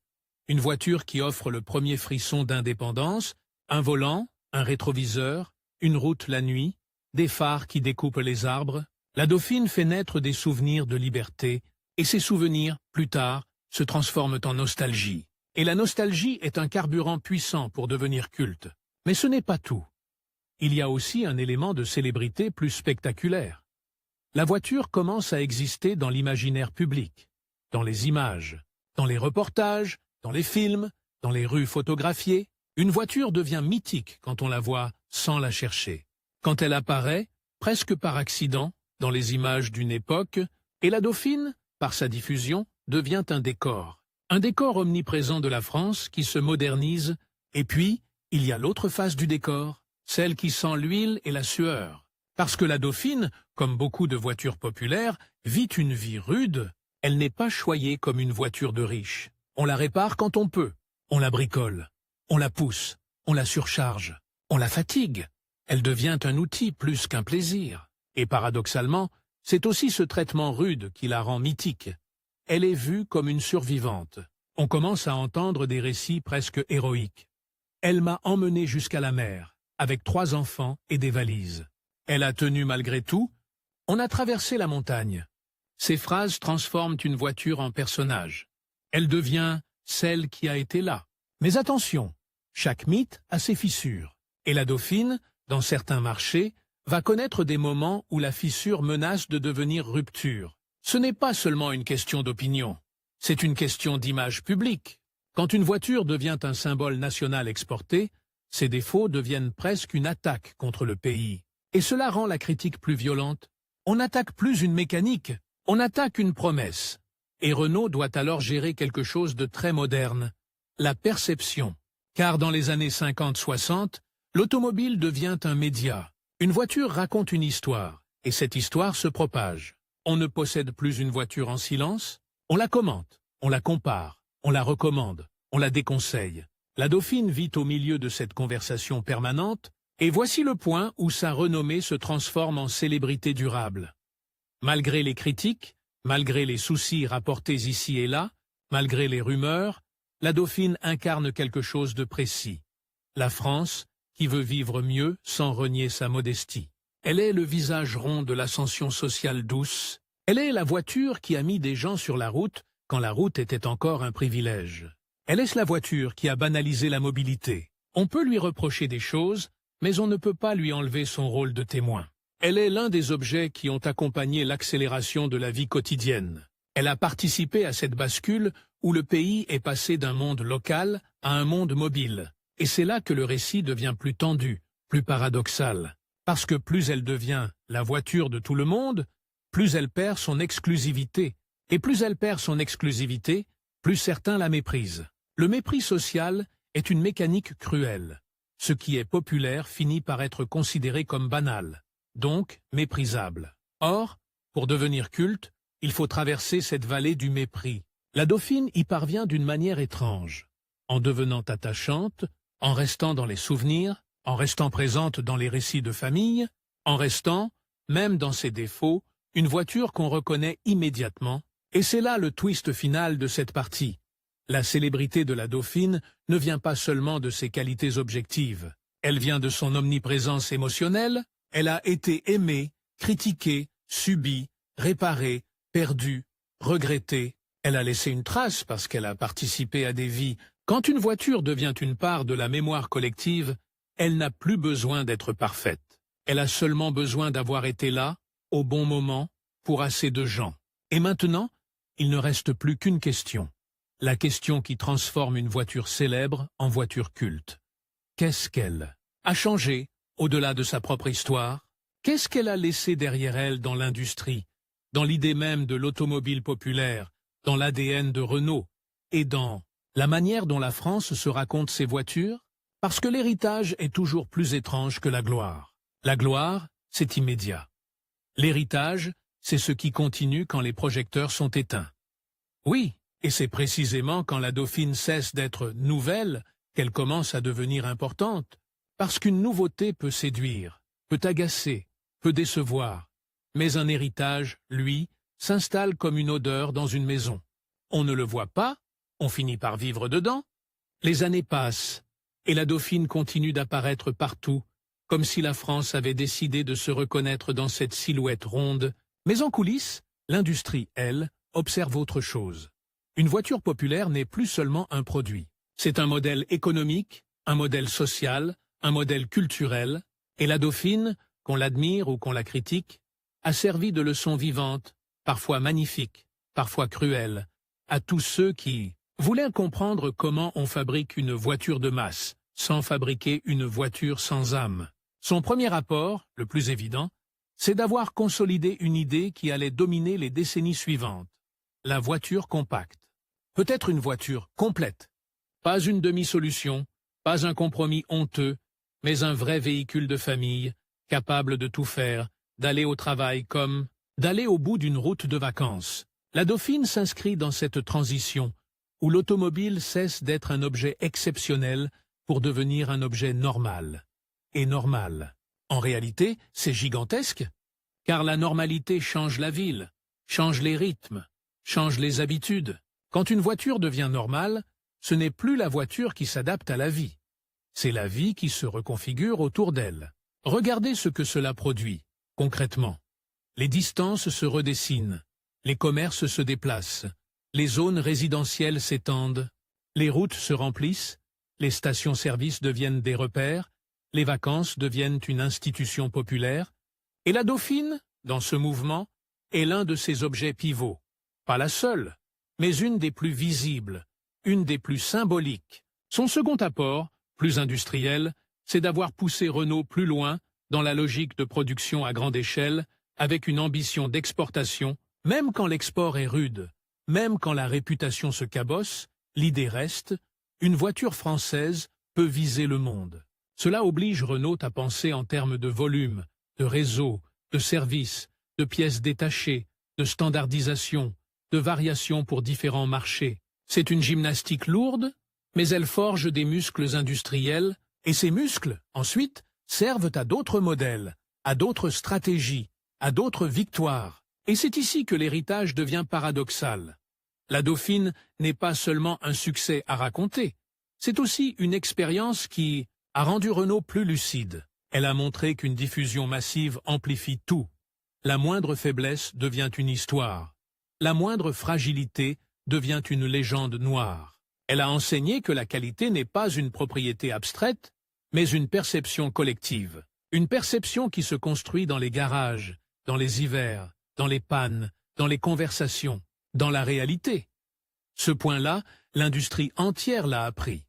Une voiture qui offre le premier frisson d'indépendance, un volant, un rétroviseur, une route la nuit, des phares qui découpent les arbres. La Dauphine fait naître des souvenirs de liberté, et ces souvenirs, plus tard, se transforment en nostalgie. Et la nostalgie est un carburant puissant pour devenir culte. Mais ce n'est pas tout. Il y a aussi un élément de célébrité plus spectaculaire. La voiture commence à exister dans l'imaginaire public, dans les images, dans les reportages, dans les films, dans les rues photographiées. Une voiture devient mythique quand on la voit sans la chercher. Quand elle apparaît, presque par accident, dans les images d'une époque, et la Dauphine, par sa diffusion, devient un décor omniprésent de la France qui se modernise, et puis, il y a l'autre face du décor, celle qui sent l'huile et la sueur. Parce que la Dauphine, comme beaucoup de voitures populaires, vit une vie rude, elle n'est pas choyée comme une voiture de riche. On la répare quand on peut, on la bricole, on la pousse, on la surcharge. On la fatigue. Elle devient un outil plus qu'un plaisir. Et paradoxalement, c'est aussi ce traitement rude qui la rend mythique. Elle est vue comme une survivante. On commence à entendre des récits presque héroïques. Elle m'a emmené jusqu'à la mer, avec 3 enfants et des valises. Elle a tenu malgré tout. On a traversé la montagne. Ces phrases transforment une voiture en personnage. Elle devient celle qui a été là. Mais attention, chaque mythe a ses fissures. Et la Dauphine, dans certains marchés, va connaître des moments où la fissure menace de devenir rupture. Ce n'est pas seulement une question d'opinion, c'est une question d'image publique. Quand une voiture devient un symbole national exporté, ses défauts deviennent presque une attaque contre le pays. Et cela rend la critique plus violente. On n'attaque plus une mécanique, on attaque une promesse. Et Renault doit alors gérer quelque chose de très moderne, la perception. Car dans les années 50-60, l'automobile devient un média. Une voiture raconte une histoire, et cette histoire se propage. On ne possède plus une voiture en silence, on la commente, on la compare, on la recommande, on la déconseille. La Dauphine vit au milieu de cette conversation permanente, et voici le point où sa renommée se transforme en célébrité durable. Malgré les critiques, malgré les soucis rapportés ici et là, malgré les rumeurs, la Dauphine incarne quelque chose de précis. La France, qui veut vivre mieux sans renier sa modestie. Elle est le visage rond de l'ascension sociale douce. Elle est la voiture qui a mis des gens sur la route quand la route était encore un privilège. Elle est la voiture qui a banalisé la mobilité. On peut lui reprocher des choses, mais on ne peut pas lui enlever son rôle de témoin. Elle est l'un des objets qui ont accompagné l'accélération de la vie quotidienne. Elle a participé à cette bascule où le pays est passé d'un monde local à un monde mobile. Et c'est là que le récit devient plus tendu, plus paradoxal. Parce que plus elle devient la voiture de tout le monde, plus elle perd son exclusivité. Et plus elle perd son exclusivité, plus certains la méprisent. Le mépris social est une mécanique cruelle. Ce qui est populaire finit par être considéré comme banal, donc méprisable. Or, pour devenir culte, il faut traverser cette vallée du mépris. La Dauphine y parvient d'une manière étrange. En devenant attachante, en restant dans les souvenirs, en restant présente dans les récits de famille, en restant, même dans ses défauts, une voiture qu'on reconnaît immédiatement. Et c'est là le twist final de cette partie. La célébrité de la Dauphine ne vient pas seulement de ses qualités objectives. Elle vient de son omniprésence émotionnelle. Elle a été aimée, critiquée, subie, réparée, perdue, regrettée. Elle a laissé une trace parce qu'elle a participé à des vies. Quand une voiture devient une part de la mémoire collective, elle n'a plus besoin d'être parfaite. Elle a seulement besoin d'avoir été là, au bon moment, pour assez de gens. Et maintenant, il ne reste plus qu'une question. La question qui transforme une voiture célèbre en voiture culte. Qu'est-ce qu'elle a changé, au-delà de sa propre histoire? Qu'est-ce qu'elle a laissé derrière elle dans l'industrie, dans l'idée même de l'automobile populaire, dans l'ADN de Renault, et dans la manière dont la France se raconte ses voitures? Parce que l'héritage est toujours plus étrange que la gloire. La gloire, c'est immédiat. L'héritage, c'est ce qui continue quand les projecteurs sont éteints. Oui, et c'est précisément quand la Dauphine cesse d'être nouvelle qu'elle commence à devenir importante, parce qu'une nouveauté peut séduire, peut agacer, peut décevoir. Mais un héritage, lui, s'installe comme une odeur dans une maison. On ne le voit pas, on finit par vivre dedans. Les années passent, et la Dauphine continue d'apparaître partout, comme si la France avait décidé de se reconnaître dans cette silhouette ronde. Mais en coulisses, l'industrie, elle, observe autre chose. Une voiture populaire n'est plus seulement un produit. C'est un modèle économique, un modèle social, un modèle culturel, et la Dauphine, qu'on l'admire ou qu'on la critique, a servi de leçon vivante, parfois magnifique, parfois cruelle, à tous ceux qui voulaient comprendre comment on fabrique une voiture de masse, sans fabriquer une voiture sans âme. Son premier apport, le plus évident, c'est d'avoir consolidé une idée qui allait dominer les décennies suivantes. La voiture compacte. Peut-être une voiture complète. Pas une demi-solution, pas un compromis honteux, mais un vrai véhicule de famille, capable de tout faire, d'aller au travail comme d'aller au bout d'une route de vacances. La Dauphine s'inscrit dans cette transition, où l'automobile cesse d'être un objet exceptionnel pour devenir un objet normal. et normal. En réalité, c'est gigantesque, car la normalité change la ville, change les rythmes, change les habitudes. Quand une voiture devient normale, ce n'est plus la voiture qui s'adapte à la vie. C'est la vie qui se reconfigure autour d'elle. Regardez ce que cela produit, concrètement. Les distances se redessinent, les commerces se déplacent, les zones résidentielles s'étendent, les routes se remplissent, les stations-service deviennent des repères, les vacances deviennent une institution populaire, et la Dauphine, dans ce mouvement, est l'un de ces objets pivots. Pas la seule, mais une des plus visibles, une des plus symboliques. Son second apport, plus industriel, c'est d'avoir poussé Renault plus loin dans la logique de production à grande échelle, avec une ambition d'exportation, même quand l'export est rude, même quand la réputation se cabosse, l'idée reste, une voiture française peut viser le monde. Cela oblige Renault à penser en termes de volume, de réseau, de services, de pièces détachées, de standardisation, de variations pour différents marchés. C'est une gymnastique lourde, mais elle forge des muscles industriels, et ces muscles, ensuite, servent à d'autres modèles, à d'autres stratégies, à d'autres victoires. Et c'est ici que l'héritage devient paradoxal. La Dauphine n'est pas seulement un succès à raconter, c'est aussi une expérience qui a rendu Renault plus lucide. Elle a montré qu'une diffusion massive amplifie tout. La moindre faiblesse devient une histoire. La moindre fragilité devient une légende noire. Elle a enseigné que la qualité n'est pas une propriété abstraite, mais une perception collective. Une perception qui se construit dans les garages, dans les hivers, dans les pannes, dans les conversations, dans la réalité. Ce point-là, l'industrie entière l'a appris.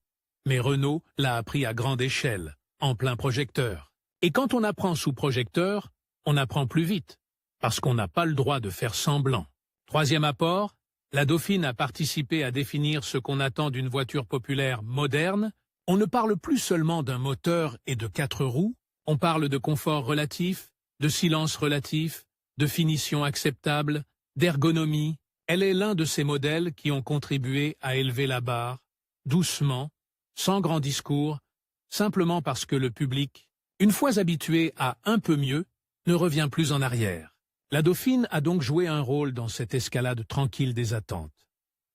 Mais Renault l'a appris à grande échelle, en plein projecteur. Et quand on apprend sous projecteur, on apprend plus vite, parce qu'on n'a pas le droit de faire semblant. Troisième apport, la Dauphine a participé à définir ce qu'on attend d'une voiture populaire moderne. On ne parle plus seulement d'un moteur et de 4 roues, on parle de confort relatif, de silence relatif, de finition acceptable, d'ergonomie. Elle est l'un de ces modèles qui ont contribué à élever la barre, doucement, sans grand discours, simplement parce que le public, une fois habitué à un peu mieux, ne revient plus en arrière. La Dauphine a donc joué un rôle dans cette escalade tranquille des attentes.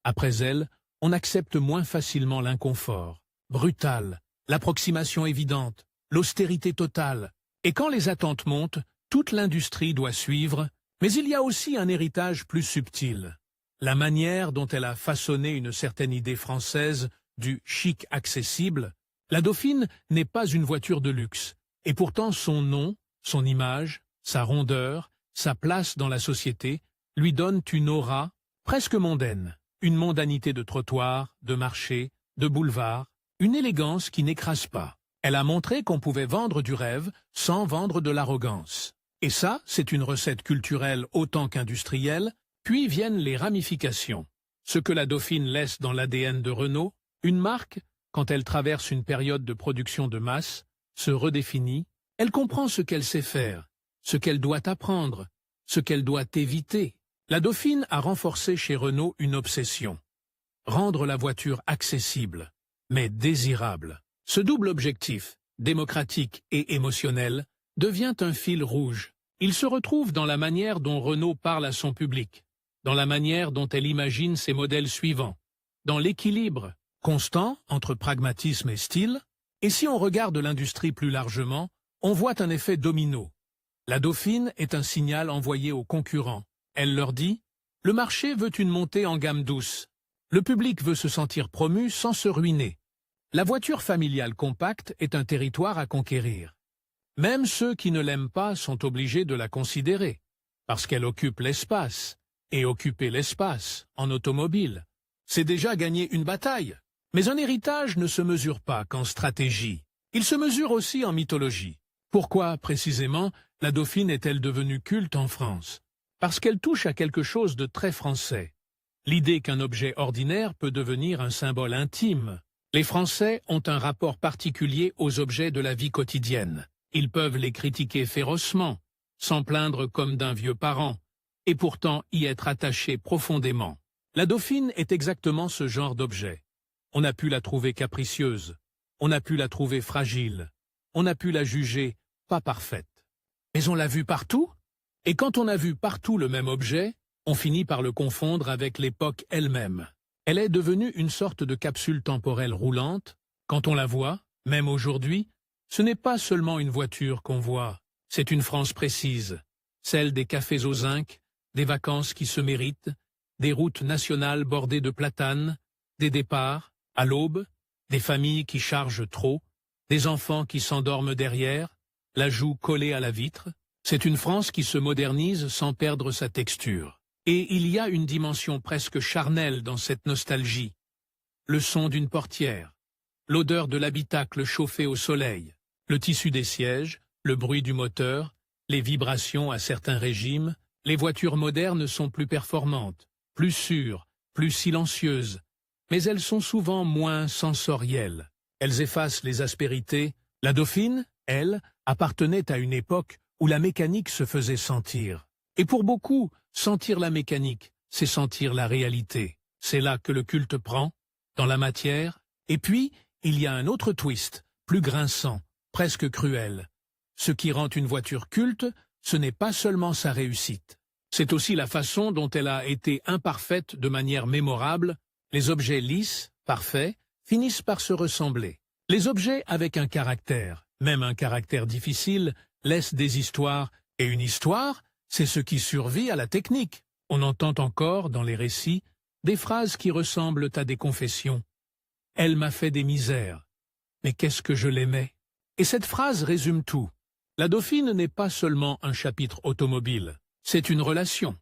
Après elle, on accepte moins facilement l'inconfort, brutal, l'approximation évidente, l'austérité totale. Et quand les attentes montent, toute l'industrie doit suivre, mais il y a aussi un héritage plus subtil. La manière dont elle a façonné une certaine idée française du chic accessible, la Dauphine n'est pas une voiture de luxe, et pourtant son nom, son image, sa rondeur, sa place dans la société lui donnent une aura presque mondaine, une mondanité de trottoir, de marché, de boulevard, une élégance qui n'écrase pas. Elle a montré qu'on pouvait vendre du rêve sans vendre de l'arrogance. Et ça, c'est une recette culturelle autant qu'industrielle, puis viennent les ramifications. Ce que la Dauphine laisse dans l'ADN de Renault, une marque, quand elle traverse une période de production de masse, se redéfinit, elle comprend ce qu'elle sait faire, ce qu'elle doit apprendre, ce qu'elle doit éviter. La Dauphine a renforcé chez Renault une obsession. Rendre la voiture accessible, mais désirable. Ce double objectif, démocratique et émotionnel, devient un fil rouge. Il se retrouve dans la manière dont Renault parle à son public, dans la manière dont elle imagine ses modèles suivants, dans l'équilibre constant entre pragmatisme et style, et si on regarde l'industrie plus largement, on voit un effet domino. La Dauphine est un signal envoyé aux concurrents. Elle leur dit « Le marché veut une montée en gamme douce. Le public veut se sentir promu sans se ruiner. La voiture familiale compacte est un territoire à conquérir. Même ceux qui ne l'aiment pas sont obligés de la considérer, parce qu'elle occupe l'espace, et occuper l'espace, en automobile, c'est déjà gagner une bataille. Mais un héritage ne se mesure pas qu'en stratégie, il se mesure aussi en mythologie. Pourquoi, précisément, la Dauphine est-elle devenue culte en France? Parce qu'elle touche à quelque chose de très français. L'idée qu'un objet ordinaire peut devenir un symbole intime. Les Français ont un rapport particulier aux objets de la vie quotidienne. Ils peuvent les critiquer férocement, s'en plaindre comme d'un vieux parent, et pourtant y être attachés profondément. La Dauphine est exactement ce genre d'objet. On a pu la trouver capricieuse, on a pu la trouver fragile, on a pu la juger pas parfaite. Mais on l'a vue partout, et quand on a vu partout le même objet, on finit par le confondre avec l'époque elle-même. Elle est devenue une sorte de capsule temporelle roulante. Quand on la voit, même aujourd'hui, ce n'est pas seulement une voiture qu'on voit, c'est une France précise, celle des cafés au zinc, des vacances qui se méritent, des routes nationales bordées de platanes, des départs, à l'aube, des familles qui chargent trop, des enfants qui s'endorment derrière, la joue collée à la vitre. C'est une France qui se modernise sans perdre sa texture. Et il y a une dimension presque charnelle dans cette nostalgie. Le son d'une portière, l'odeur de l'habitacle chauffé au soleil, le tissu des sièges, le bruit du moteur, les vibrations à certains régimes. Les voitures modernes sont plus performantes, plus sûres, plus silencieuses, mais elles sont souvent moins sensorielles. Elles effacent les aspérités. La Dauphine, elle, appartenait à une époque où la mécanique se faisait sentir. Et pour beaucoup, sentir la mécanique, c'est sentir la réalité. C'est là que le culte prend, dans la matière. Et puis, il y a un autre twist, plus grinçant, presque cruel. Ce qui rend une voiture culte, ce n'est pas seulement sa réussite. C'est aussi la façon dont elle a été imparfaite de manière mémorable. Les objets lisses, parfaits, finissent par se ressembler. Les objets avec un caractère, même un caractère difficile, laissent des histoires, et une histoire, c'est ce qui survit à la technique. On entend encore, dans les récits, des phrases qui ressemblent à des confessions. « Elle m'a fait des misères, mais qu'est-ce que je l'aimais ?» Et cette phrase résume tout. La Dauphine n'est pas seulement un chapitre automobile, c'est une relation.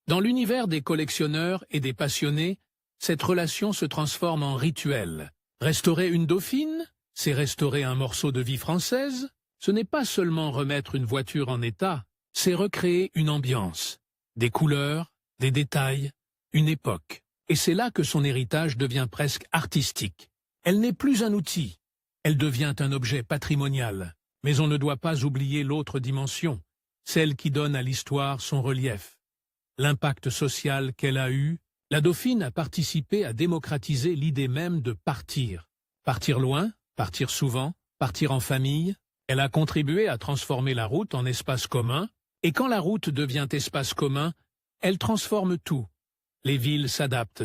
Dans l'univers des collectionneurs et des passionnés, cette relation se transforme en rituel. Restaurer une Dauphine, c'est restaurer un morceau de vie française. Ce n'est pas seulement remettre une voiture en état, c'est recréer une ambiance, des couleurs, des détails, une époque. Et c'est là que son héritage devient presque artistique. Elle n'est plus un outil, elle devient un objet patrimonial. Mais on ne doit pas oublier l'autre dimension, celle qui donne à l'histoire son relief. L'impact social qu'elle a eu, la Dauphine a participé à démocratiser l'idée même de partir. Partir loin, partir souvent, partir en famille. Elle a contribué à transformer la route en espace commun, et quand la route devient espace commun, elle transforme tout. Les villes s'adaptent,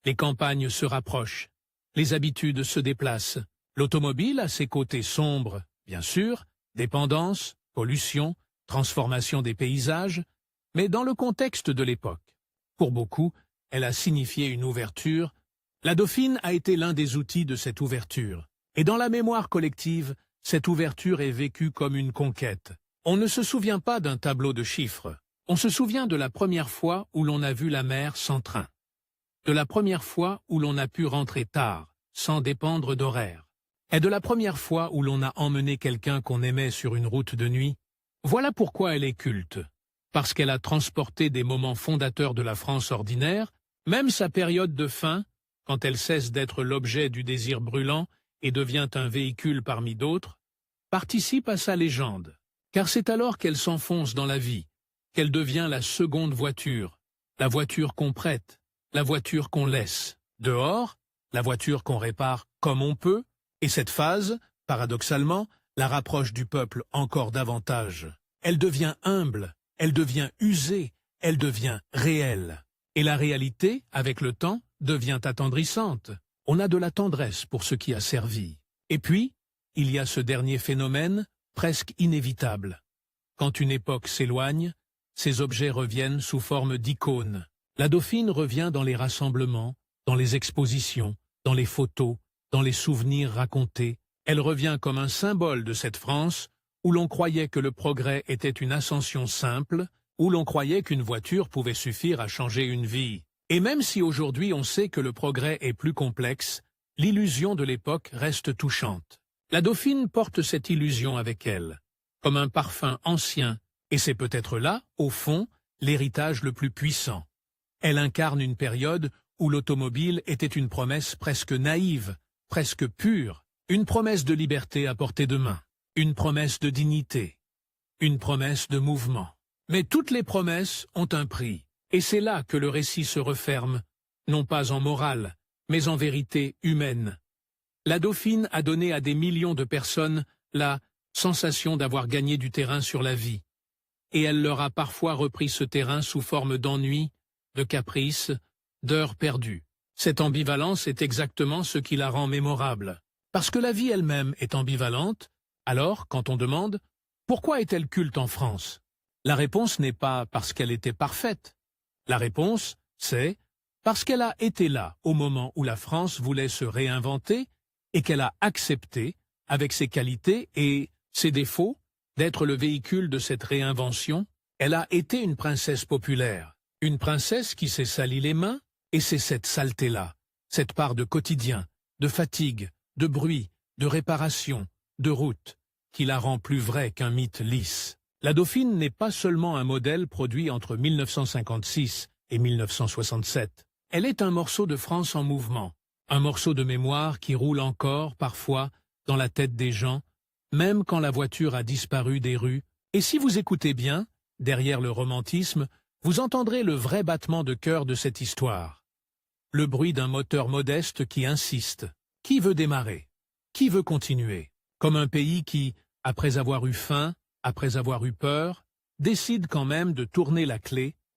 les campagnes se rapprochent, les habitudes se déplacent. L'automobile a ses côtés sombres, bien sûr, dépendance, pollution, transformation des paysages, mais dans le contexte de l'époque. Pour beaucoup, elle a signifié une ouverture. La Dauphine a été l'un des outils de cette ouverture. Et dans la mémoire collective, cette ouverture est vécue comme une conquête. On ne se souvient pas d'un tableau de chiffres. On se souvient de la première fois où l'on a vu la mer sans train. De la première fois où l'on a pu rentrer tard, sans dépendre d'horaire. Et de la première fois où l'on a emmené quelqu'un qu'on aimait sur une route de nuit. Voilà pourquoi elle est culte. Parce qu'elle a transporté des moments fondateurs de la France ordinaire, même sa période de fin, quand elle cesse d'être l'objet du désir brûlant et devient un véhicule parmi d'autres, participe à sa légende. Car c'est alors qu'elle s'enfonce dans la vie, qu'elle devient la seconde voiture, la voiture qu'on prête, la voiture qu'on laisse. Dehors, la voiture qu'on répare comme on peut, et cette phase, paradoxalement, la rapproche du peuple encore davantage. Elle devient humble, elle devient usée, elle devient réelle. Et la réalité, avec le temps, devient attendrissante. On a de la tendresse pour ce qui a servi. Et puis, il y a ce dernier phénomène, presque inévitable. Quand une époque s'éloigne, ces objets reviennent sous forme d'icônes. La Dauphine revient dans les rassemblements, dans les expositions, dans les photos, dans les souvenirs racontés. Elle revient comme un symbole de cette France où l'on croyait que le progrès était une ascension simple, où l'on croyait qu'une voiture pouvait suffire à changer une vie. Et même si aujourd'hui on sait que le progrès est plus complexe, l'illusion de l'époque reste touchante. La Dauphine porte cette illusion avec elle, comme un parfum ancien, et c'est peut-être là, au fond, l'héritage le plus puissant. Elle incarne une période où l'automobile était une promesse presque naïve, presque pure, une promesse de liberté à portée de main, une promesse de dignité, une promesse de mouvement. Mais toutes les promesses ont un prix, et c'est là que le récit se referme, non pas en morale, mais en vérité humaine. La Dauphine a donné à des millions de personnes la sensation d'avoir gagné du terrain sur la vie. Et elle leur a parfois repris ce terrain sous forme d'ennui, de caprice, d'heures perdues. Cette ambivalence est exactement ce qui la rend mémorable. Parce que la vie elle-même est ambivalente, alors, quand on demande « Pourquoi est-elle culte en France ?», la réponse n'est pas parce qu'elle était parfaite. La réponse, c'est parce qu'elle a été là au moment où la France voulait se réinventer et qu'elle a accepté, avec ses qualités et ses défauts, d'être le véhicule de cette réinvention. Elle a été une princesse populaire, une princesse qui s'est sali les mains, et c'est cette saleté-là, cette part de quotidien, de fatigue, de bruit, de réparation, de route, qui la rend plus vraie qu'un mythe lisse. La Dauphine n'est pas seulement un modèle produit entre 1956 et 1967. Elle est un morceau de France en mouvement, un morceau de mémoire qui roule encore, parfois, dans la tête des gens, même quand la voiture a disparu des rues. Et si vous écoutez bien, derrière le romantisme, vous entendrez le vrai battement de cœur de cette histoire. Le bruit d'un moteur modeste qui insiste. Qui veut démarrer? Qui veut continuer? Comme un pays qui, après avoir eu faim, après avoir eu peur, décide quand même de tourner la clé